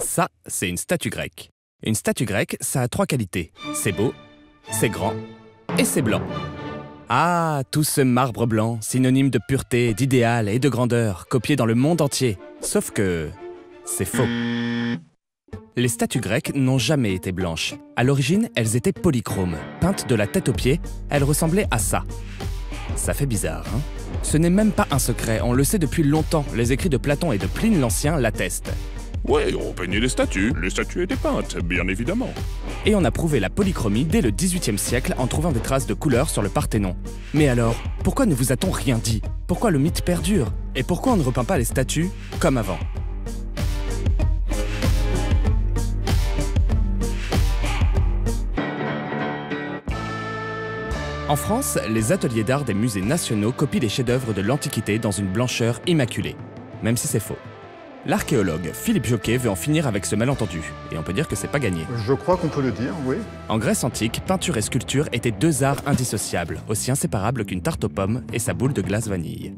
Ça, c'est une statue grecque. Une statue grecque, ça a 3 qualités. C'est beau, c'est grand et c'est blanc. Ah, tout ce marbre blanc, synonyme de pureté, d'idéal et de grandeur, copié dans le monde entier. Sauf que c'est faux. Les statues grecques n'ont jamais été blanches. À l'origine, elles étaient polychromes. Peintes de la tête aux pieds, elles ressemblaient à ça. Ça fait bizarre, hein? Ce n'est même pas un secret, on le sait depuis longtemps. Les écrits de Platon et de Pline l'Ancien l'attestent. Ouais, on peignait les statues étaient peintes, bien évidemment. Et on a prouvé la polychromie dès le XVIIIe siècle en trouvant des traces de couleurs sur le Parthénon. Mais alors, pourquoi ne vous a-t-on rien dit? Pourquoi le mythe perdure? Et pourquoi on ne repeint pas les statues comme avant? En France, les ateliers d'art des musées nationaux copient les chefs-d'œuvre de l'Antiquité dans une blancheur immaculée, même si c'est faux. L'archéologue Philippe Jocquet veut en finir avec ce malentendu, et on peut dire que c'est pas gagné. Je crois qu'on peut le dire, oui. En Grèce antique, peinture et sculpture étaient 2 arts indissociables, aussi inséparables qu'une tarte aux pommes et sa boule de glace vanille.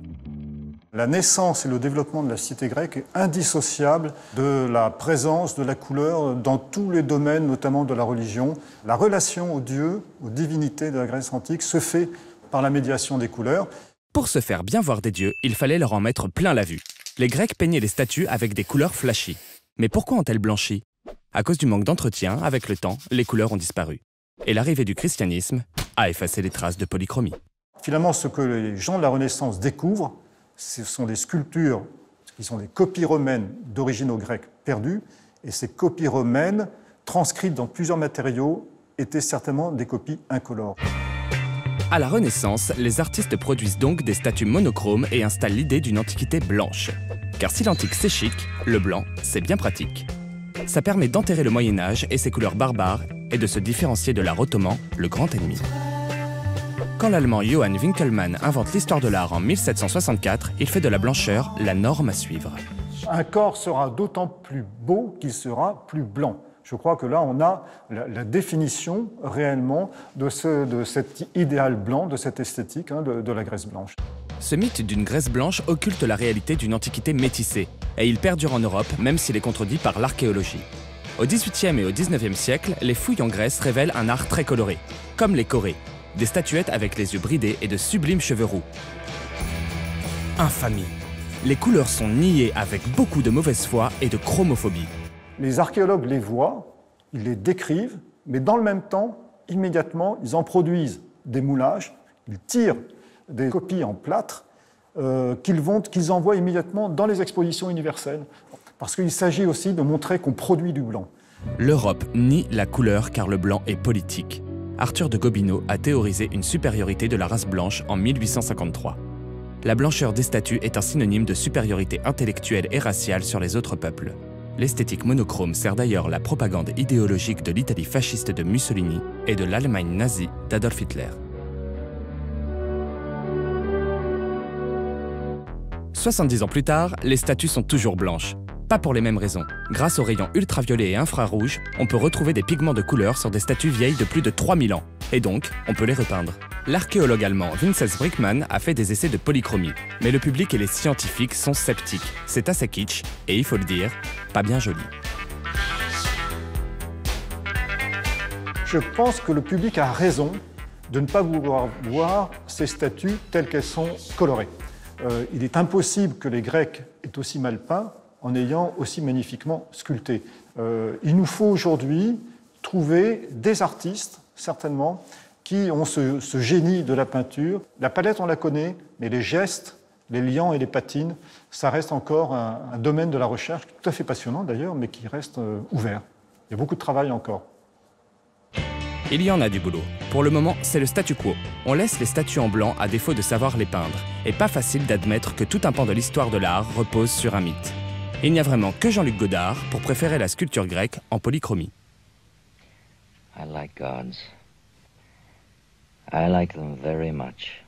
La naissance et le développement de la cité grecque est indissociable de la présence de la couleur dans tous les domaines, notamment de la religion. La relation aux dieux, aux divinités de la Grèce antique se fait par la médiation des couleurs. Pour se faire bien voir des dieux, il fallait leur en mettre plein la vue. Les Grecs peignaient les statues avec des couleurs flashy. Mais pourquoi ont-elles blanchi? À cause du manque d'entretien, avec le temps, les couleurs ont disparu. Et l'arrivée du christianisme a effacé les traces de polychromie. Finalement, ce que les gens de la Renaissance découvrent, ce sont des sculptures qui sont des copies romaines d'originaux grecs perdus. Et ces copies romaines, transcrites dans plusieurs matériaux, étaient certainement des copies incolores. À la Renaissance, les artistes produisent donc des statues monochromes et installent l'idée d'une antiquité blanche. Car si l'antique c'est chic, le blanc c'est bien pratique. Ça permet d'enterrer le Moyen-Âge et ses couleurs barbares et de se différencier de l'art ottoman, le grand ennemi. Quand l'Allemand Johann Winckelmann invente l'histoire de l'art en 1764, il fait de la blancheur la norme à suivre. Un corps sera d'autant plus beau qu'il sera plus blanc. Je crois que là, on a la définition réellement de cet idéal blanc, de cette esthétique de la Grèce blanche. Ce mythe d'une Grèce blanche occulte la réalité d'une antiquité métissée, et il perdure en Europe même s'il est contredit par l'archéologie. Au XVIIIe et au XIXe siècle, les fouilles en Grèce révèlent un art très coloré, comme les chorés, des statuettes avec les yeux bridés et de sublimes cheveux roux. Infamie! Les couleurs sont niées avec beaucoup de mauvaise foi et de chromophobie. Les archéologues les voient, ils les décrivent, mais dans le même temps, immédiatement, ils en produisent des moulages, ils tirent des copies en plâtre qu'ils envoient immédiatement dans les expositions universelles, parce qu'il s'agit aussi de montrer qu'on produit du blanc. L'Europe nie la couleur car le blanc est politique. Arthur de Gobineau a théorisé une supériorité de la race blanche en 1853. La blancheur des statues est un synonyme de supériorité intellectuelle et raciale sur les autres peuples. L'esthétique monochrome sert d'ailleurs la propagande idéologique de l'Italie fasciste de Mussolini et de l'Allemagne nazie d'Adolf Hitler. 70 ans plus tard, les statues sont toujours blanches. Pas pour les mêmes raisons. Grâce aux rayons ultraviolets et infrarouges, on peut retrouver des pigments de couleur sur des statues vieilles de plus de 3000 ans. Et donc, on peut les repeindre. L'archéologue allemand Vincenz Brickmann a fait des essais de polychromie. Mais le public et les scientifiques sont sceptiques. C'est assez kitsch, et il faut le dire, pas bien joli. Je pense que le public a raison de ne pas vouloir voir ces statues telles qu'elles sont colorées. Il est impossible que les Grecs aient aussi mal peint en ayant aussi magnifiquement sculpté. Il nous faut aujourd'hui trouver des artistes, certainement, qui ont ce génie de la peinture. La palette, on la connaît, mais les gestes, les liants et les patines, ça reste encore un domaine de la recherche tout à fait passionnant d'ailleurs, mais qui reste ouvert. Il y a beaucoup de travail encore. Il y en a du boulot. Pour le moment, c'est le statu quo. On laisse les statues en blanc à défaut de savoir les peindre. Et pas facile d'admettre que tout un pan de l'histoire de l'art repose sur un mythe. Il n'y a vraiment que Jean-Luc Godard pour préférer la sculpture grecque en polychromie. I like gods. I like them very much.